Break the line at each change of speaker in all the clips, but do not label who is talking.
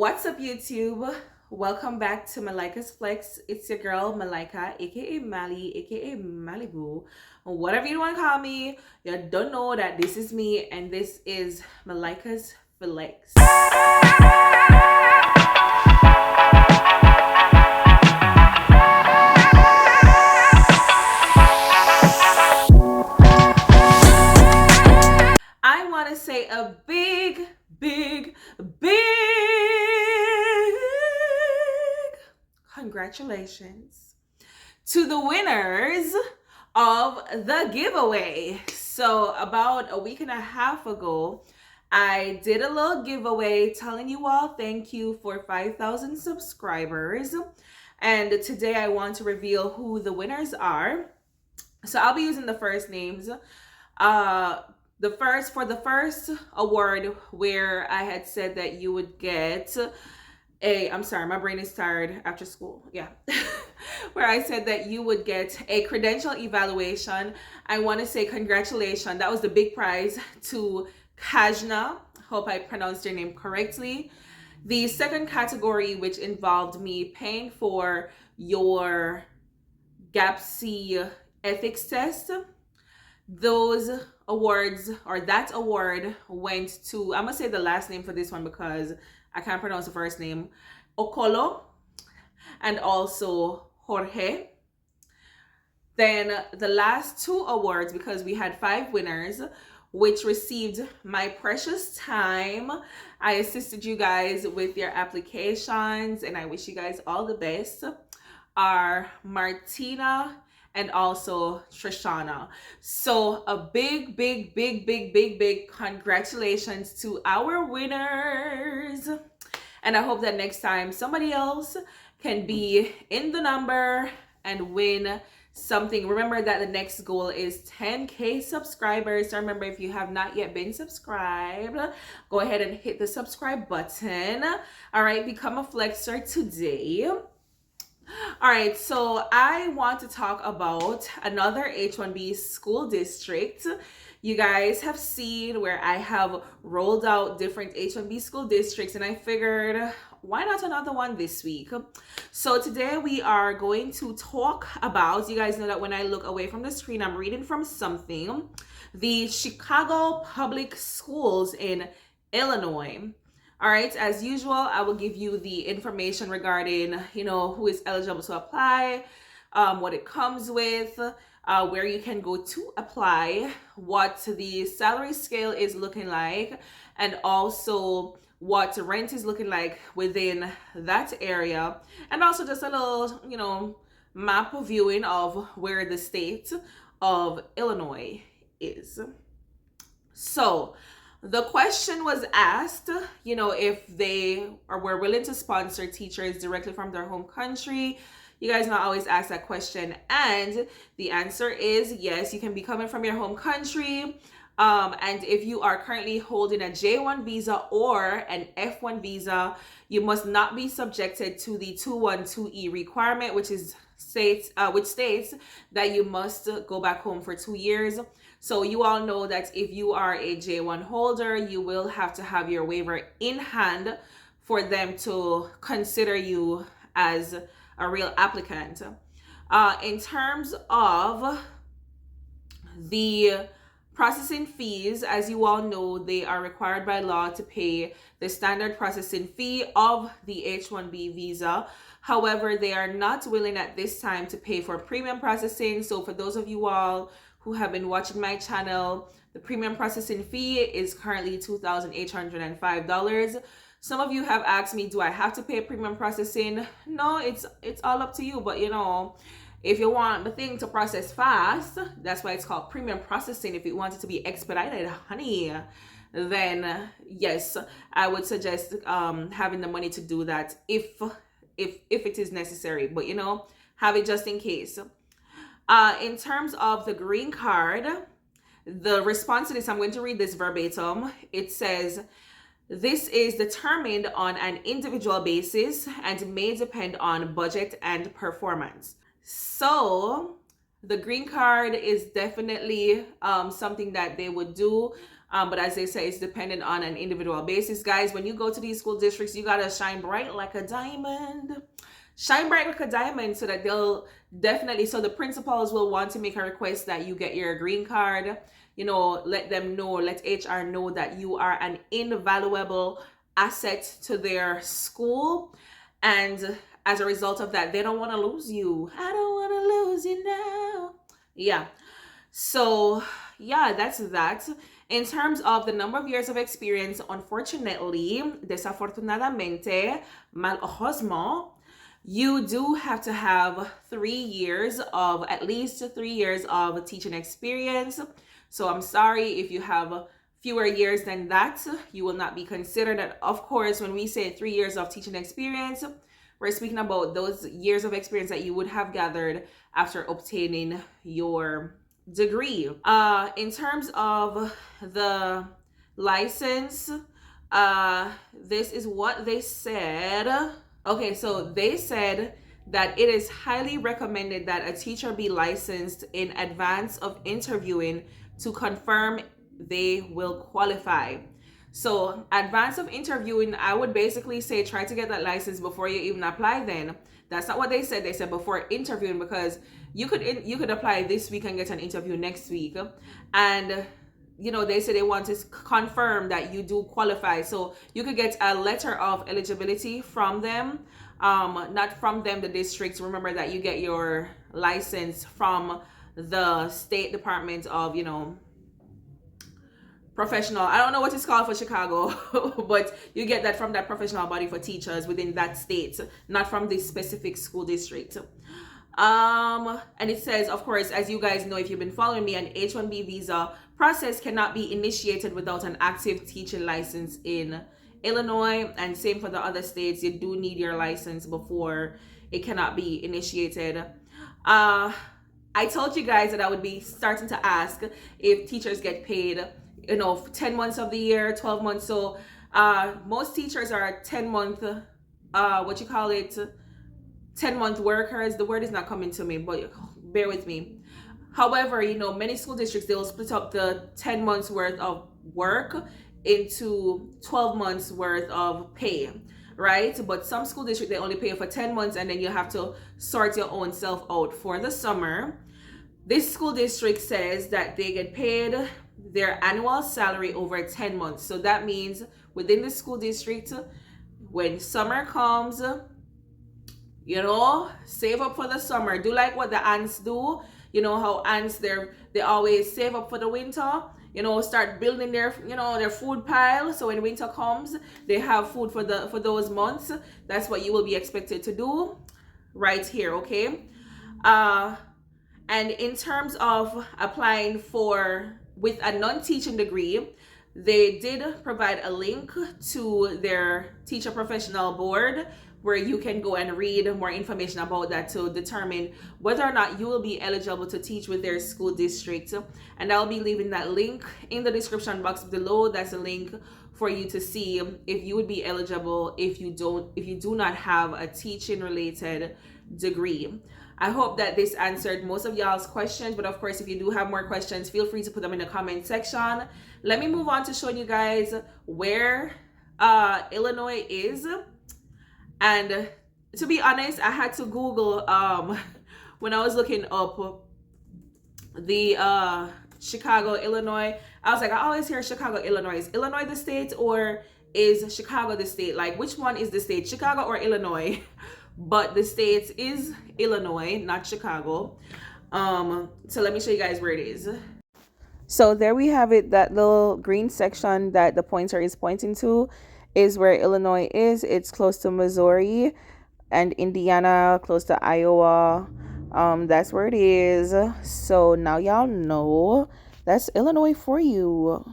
What's up, YouTube? Welcome back to Malika's Flex. It's your girl Malika, aka Mali, aka Malibu. Whatever you want to call me, you don't know that this is me, and this is Malika's Flex. I want to say a big congratulations to the winners of the giveaway. So about a week and a half ago, I did a little giveaway telling you all thank you for 5,000 subscribers. And today I want to reveal who the winners are. So I'll be using the first names. For the first award, where I had said that you would get I'm sorry, my brain is tired after school. Yeah. Where I said that you would get a credential evaluation. I want to say congratulations. That was the big prize to Kajna. Hope I pronounced your name correctly. The second category, which involved me paying for your GAPC ethics test, those awards, or that award, went to, I'm gonna say the last name for this one because I can't pronounce the first name, Okolo, and also Jorge. Then the last two awards, because we had 5 winners, which received my precious time. I assisted you guys with your applications, and I wish you guys all the best, are Martina and also Trishana. So a big congratulations to our winners. And I hope that next time somebody else can be in the number and win something. Remember that the next goal is 10K subscribers. So remember, if you have not yet been subscribed, go ahead and hit the subscribe button. All right, become a flexer today. All right, so I want to talk about another H1B school district. You guys have seen where I have rolled out different H1B school districts, and I figured, why not another one this week? So today we are going to talk about, you guys know that when I look away from the screen, I'm reading from something, the Chicago Public Schools in Illinois. All right, as usual, I will give you the information regarding, who is eligible to apply, what it comes with, where you can go to apply, what the salary scale is looking like, and also what rent is looking like within that area, and also just a little, map viewing of where the state of Illinois is. So the question was asked, if they were willing to sponsor teachers directly from their home country. You guys not always ask that question. And the answer is yes, you can be coming from your home country. And if you are currently holding a J1 visa or an F1 visa, you must not be subjected to the 212E requirement, which states that you must go back home for 2 years. So you all know that if you are a J1 holder, you will have to have your waiver in hand for them to consider you as a real applicant. In terms of the processing fees, as you all know, they are required by law to pay the standard processing fee of the H1B visa. However, they are not willing at this time to pay for premium processing. So for those of you all who have been watching my channel, the premium processing fee is currently $2,805. Some of you have asked me, do I have to pay premium processing? No, it's all up to you. But if you want the thing to process fast, that's why it's called premium processing. If you want it to be expedited, honey, then yes, I would suggest having the money to do that if it is necessary. But have it just in case. In terms of the green card, the response to this, I'm going to read this verbatim. It says, this is determined on an individual basis and may depend on budget and performance. So the green card is definitely something that they would do. But as they say, it's dependent on an individual basis. Guys, when you go to these school districts, you gotta shine bright like a diamond. Shine bright like a diamond so that they'll definitely, so the principals will want to make a request that you get your green card. You know, let them know, let HR know that you are an invaluable asset to their school. And as a result of that, they don't want to lose you. I don't want to lose you now. Yeah. So yeah, that's that. In terms of the number of years of experience, unfortunately, desafortunadamente, malheureusement, you do have to have 3 years of, at least 3 years of teaching experience. So I'm sorry if you have fewer years than that, you will not be considered. And of course, when we say 3 years of teaching experience, we're speaking about those years of experience that you would have gathered after obtaining your degree. In terms of the license, this is what they said. Okay, so they said that it is highly recommended that a teacher be licensed in advance of interviewing to confirm they will qualify. So advance of interviewing, I would basically say try to get that license before you even apply. Then that's not what they said. They said before interviewing, because you could apply this week and get an interview next week. And you know, they say they want to confirm that you do qualify. So you could get a letter of eligibility from them, not from them, the districts. Remember that you get your license from the State Department of, you know, professional, I don't know what it's called for Chicago, but you get that from that professional body for teachers within that state, not from this specific school district. And it says, of course, as you guys know, if you've been following me, an H1B visa process cannot be initiated without an active teaching license in Illinois, and same for the other states. You do need your license before it cannot be initiated. I told you guys that I would be starting to ask if teachers get paid, you know, 10 months of the year, 12 months. So most teachers are 10-month, 10-month workers. The word is not coming to me, but bear with me. However, you know, many school districts, they'll split up the 10 months worth of work into 12 months worth of pay, right? But some school districts, they only pay for 10 months and then you have to sort your own self out for the summer. This school district says that they get paid their annual salary over 10 months. So that means within the school district, when summer comes, you know, save up for the summer. Do like what the ants do. You know how ants, they always save up for the winter. You know, start building their, you know, their food pile. So when winter comes, they have food for those months. That's what you will be expected to do right here, okay? And in terms of applying with a non-teaching degree, they did provide a link to their teacher professional board where you can go and read more information about that to determine whether or not you will be eligible to teach with their school district. And I'll be leaving that link in the description box below. That's a link for you to see if you would be eligible if you do not have a teaching related degree. I hope that this answered most of y'all's questions, but of course, if you do have more questions, feel free to put them in the comment section. Let me move on to showing you guys where Illinois is. And to be honest, I had to Google when I was looking up the Chicago, Illinois. I was like, I always hear Chicago, Illinois. Is Illinois the state or is Chicago the state? Like, which one is the state, Chicago or Illinois? But the state is Illinois, not Chicago. So let me show you guys where it is. So there we have it. That little green section that the pointer is pointing to is where Illinois is. It's close to Missouri and Indiana, close to Iowa. That's where it is. So now y'all know that's Illinois for you.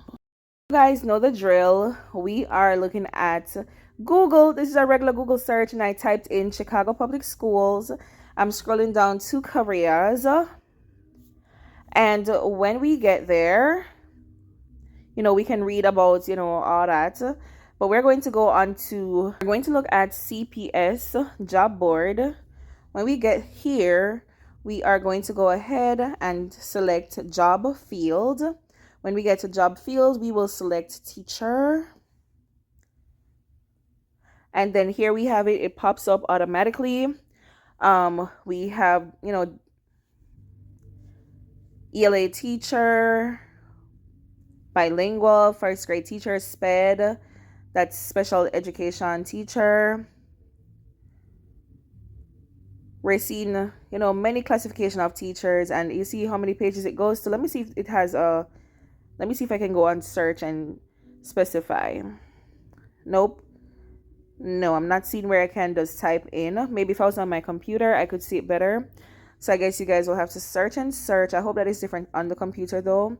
You guys know the drill. We are looking at Google. This is a regular Google search, and I typed in Chicago Public Schools. I'm scrolling down to careers, and when we get there, you know, we can read about, you know, all that. But we're going to look at CPS job board. When we get here, we are going to go ahead and select job field. When we get to job fields, we will select teacher. And then here we have it pops up automatically. We have, ELA teacher, bilingual, first grade teacher, SPED, that's special education teacher. We're seeing, many classification of teachers, and you see how many pages it goes to. Let me see if it has let me see if I can go on search and specify. Nope. No, I'm not seeing where I can just type in. Maybe if I was on my computer, I could see it better. So I guess you guys will have to search and search. I hope that is different on the computer though.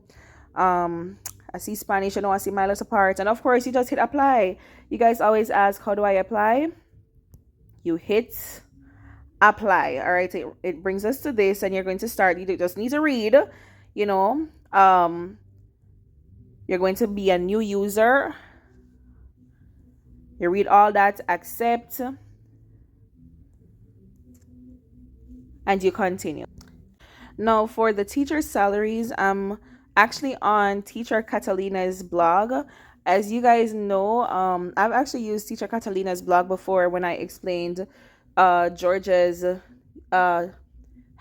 I see Spanish, I see my little part. And of course, you just hit apply. You guys always ask, how do I apply? You hit apply. All right, it brings us to this, and you're going to start. You just need to read, you're going to be a new user. You read all that, accept, and you continue. Now for the teacher salaries, I'm actually on Teacher Catalina's blog. As you guys know, I've actually used Teacher Catalina's blog before when I explained Georgia's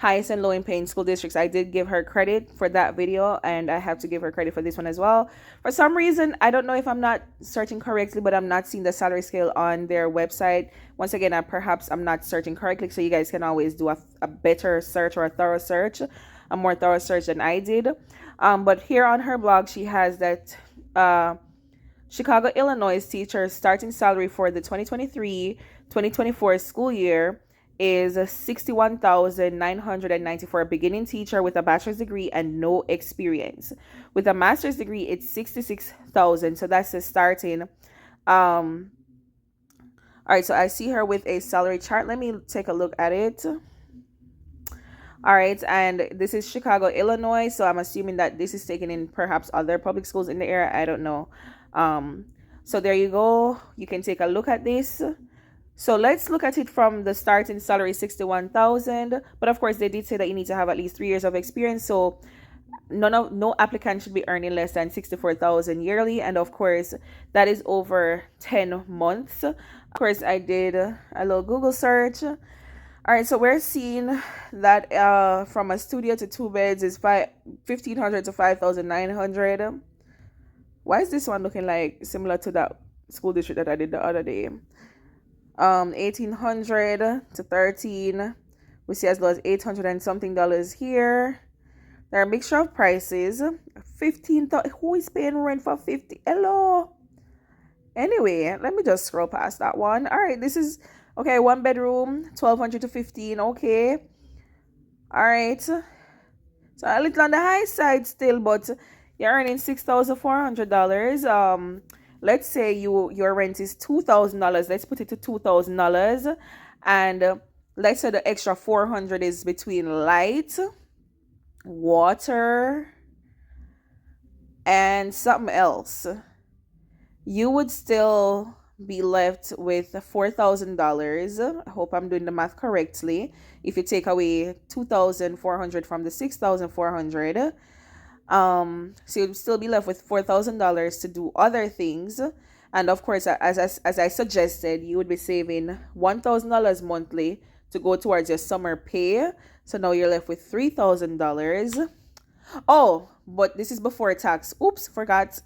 highest and low in paying school districts. I did give her credit for that video, and I have to give her credit for this one as well. For some reason, I don't know if I'm not searching correctly, but I'm not seeing the salary scale on their website. Once again, perhaps I'm not searching correctly, so you guys can always do a better search or a thorough search, a more thorough search than I did. But here on her blog, she has that Chicago, Illinois teacher starting salary for the 2023-2024 school year is $61,990 for a beginning teacher with a bachelor's degree and no experience. With a master's degree, it's $66,000. So that's the starting. All right, so I see her with a salary chart. Let me take a look at it. All right, and this is Chicago, Illinois. So I'm assuming that this is taken in perhaps other public schools in the area. I don't know. So there you go. You can take a look at this. So let's look at it from the starting salary, $61,000. But of course, they did say that you need to have at least 3 years of experience. So no applicant should be earning less than $64,000 yearly. And of course, that is over 10 months. Of course, I did a little Google search. All right, so we're seeing that from a studio to 2 beds is $1,500 to $5,900. Why is this one looking like similar to that school district that I did the other day? $1,800 to $13,000. We see as low as $800 and something here. There are a mixture of prices. $15,000. Who is paying rent for $50,000? Hello. Anyway, let me just scroll past that one. All right, this is okay. 1 bedroom, $1,200 to $15,000. Okay. All right. So a little on the high side still, but you're earning $6,400. Let's say your rent is $2,000. Let's put it to $2,000, and let's say the extra $400 is between light, water, and something else. You would still be left with $4,000. I hope I'm doing the math correctly. If you take away $2,400 from the $6,400. So you'd still be left with $4,000 to do other things. And of course, as I suggested, you would be saving $1,000 monthly to go towards your summer pay. So now you're left with $3,000. Oh, but this is before tax. Oops, forgot.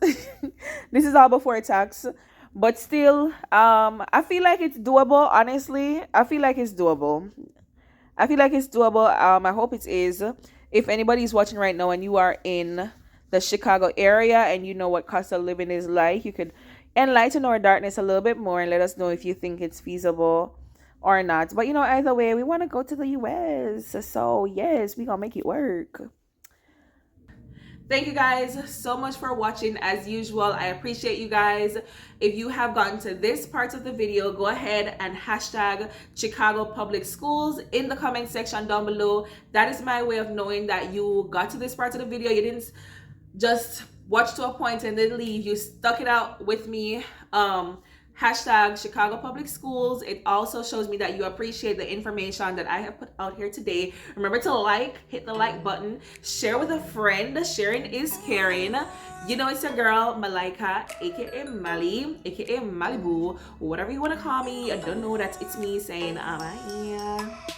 This is all before tax. But still, I feel like it's doable, honestly. I feel like it's doable. I hope it is. If anybody is watching right now and you are in the Chicago area and you know what cost of living is like, you could enlighten our darkness a little bit more and let us know if you think it's feasible or not. But either way, we want to go to the US. So yes, we're going to make it work. Thank you guys so much for watching. As usual, I appreciate you guys. If you have gotten to this part of the video, go ahead and hashtag Chicago Public Schools in the comment section down below. That is my way of knowing that you got to this part of the video. You didn't just watch to a point and then leave. You stuck it out with me. hashtag Chicago Public Schools. It also shows me that you appreciate the information that I have put out here today. Remember to hit the like button, share with a friend. Sharing is caring. You know it's your girl Malika, aka Mali, aka Malibu, whatever you want to call me. I don't know that it's me saying I'm here.